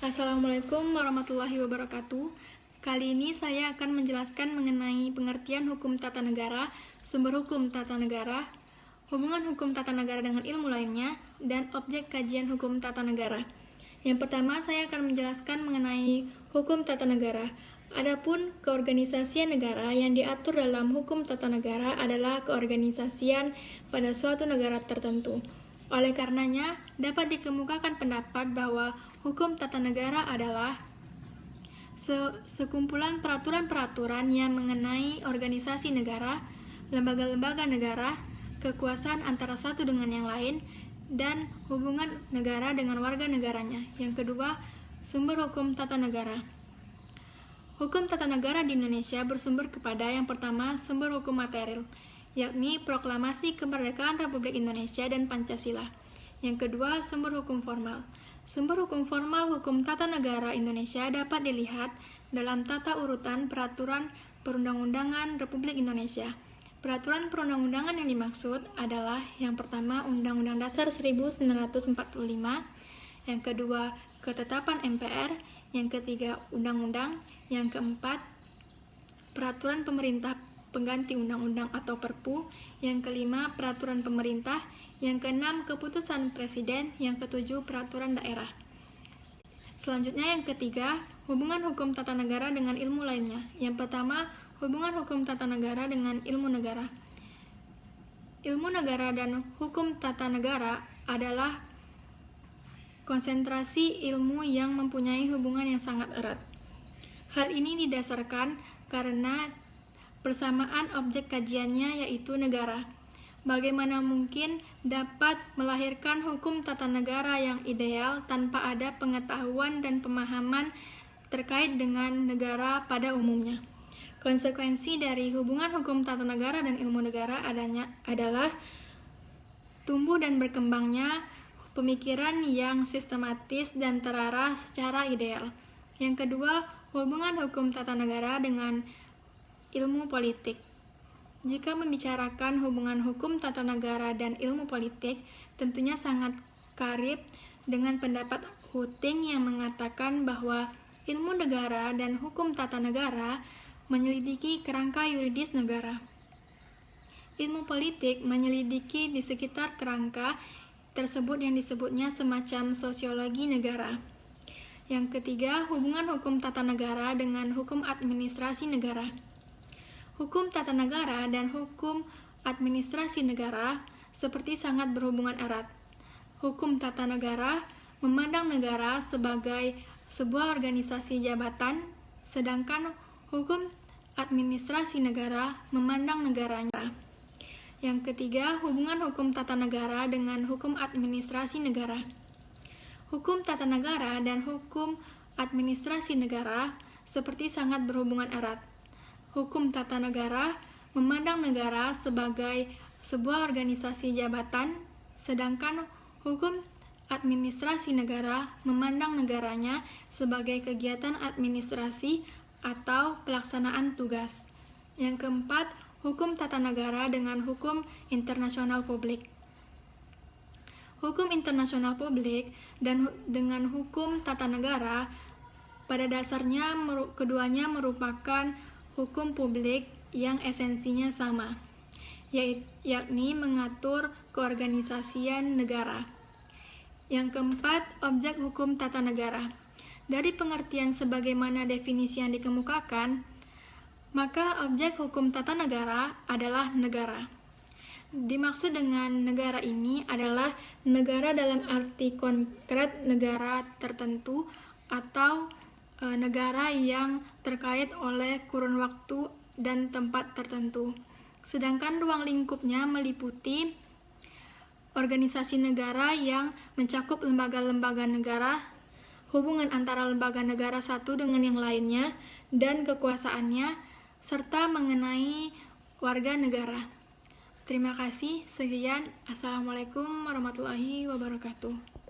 Assalamualaikum warahmatullahi wabarakatuh. Kali ini saya akan menjelaskan mengenai pengertian hukum tata negara, sumber hukum tata negara, hubungan hukum tata negara dengan ilmu lainnya, dan objek kajian hukum tata negara. Yang pertama, saya akan menjelaskan mengenai hukum tata negara. Adapun keorganisasian negara yang diatur dalam hukum tata negara adalah keorganisasian pada suatu negara tertentu. Oleh karenanya, dapat dikemukakan pendapat bahwa hukum tata negara adalah sekumpulan peraturan-peraturan yang mengenai organisasi negara, lembaga-lembaga negara, kekuasaan antara satu dengan yang lain, dan hubungan negara dengan warga negaranya. Yang kedua, sumber hukum tata negara. Hukum tata negara di Indonesia bersumber kepada yang pertama, sumber hukum material, yakni Proklamasi Kemerdekaan Republik Indonesia dan Pancasila. Yang kedua, sumber hukum formal. Sumber hukum formal hukum tata negara Indonesia dapat dilihat dalam tata urutan peraturan perundang-undangan Republik Indonesia. Peraturan perundang-undangan yang dimaksud adalah yang pertama, Undang-Undang Dasar 1945, yang kedua, ketetapan MPR, yang ketiga, undang-undang, yang keempat, peraturan pemerintah pengganti undang-undang atau Perpu, yang kelima, peraturan pemerintah, yang keenam, keputusan presiden, yang ketujuh, peraturan daerah. Selanjutnya yang ketiga, hubungan hukum tata negara dengan ilmu lainnya. Yang pertama, hubungan hukum tata negara dengan ilmu negara. Ilmu negara dan hukum tata negara adalah konsentrasi ilmu yang mempunyai hubungan yang sangat erat. Hal ini didasarkan karena persamaan objek kajiannya yaitu negara. Bagaimana mungkin dapat melahirkan hukum tata negara yang ideal tanpa ada pengetahuan dan pemahaman terkait dengan negara pada umumnya? Konsekuensi dari hubungan hukum tata negara dan ilmu negara adalah tumbuh dan berkembangnya pemikiran yang sistematis dan terarah secara ideal. Yang kedua, hubungan hukum tata negara dengan ilmu politik. Jika membicarakan hubungan hukum tata negara dan ilmu politik, tentunya sangat karib dengan pendapat Huting yang mengatakan bahwa ilmu negara dan hukum tata negara menyelidiki kerangka yuridis negara. Ilmu politik menyelidiki di sekitar kerangka tersebut yang disebutnya semacam sosiologi negara. Yang ketiga, hubungan hukum tata negara dengan hukum administrasi negara. Hukum tata negara dan hukum administrasi negara seperti sangat berhubungan erat. Hukum tata negara memandang negara sebagai sebuah organisasi jabatan, sedangkan hukum administrasi negara memandang negaranya. Yang ketiga, hubungan hukum tata negara dengan hukum administrasi negara. Hukum tata negara dan hukum administrasi negara seperti sangat berhubungan erat. Hukum tata negara memandang negara sebagai sebuah organisasi jabatan, sedangkan hukum administrasi negara memandang negaranya sebagai kegiatan administrasi atau pelaksanaan tugas. Yang keempat, hukum tata negara dengan hukum internasional publik. Hukum internasional publik dan dengan hukum tata negara pada dasarnya keduanya merupakan hukum publik yang esensinya sama, yakni mengatur keorganisasian negara. Yang keempat, objek hukum tata negara. Dari pengertian sebagaimana definisi yang dikemukakan, maka objek hukum tata negara adalah negara. Dimaksud dengan negara ini adalah negara dalam arti konkret negara tertentu atau negara yang terkait oleh kurun waktu dan tempat tertentu. Sedangkan ruang lingkupnya meliputi organisasi negara yang mencakup lembaga-lembaga negara, hubungan antara lembaga negara satu dengan yang lainnya, dan kekuasaannya, serta mengenai warga negara. Terima kasih. Sekian. Assalamualaikum warahmatullahi wabarakatuh.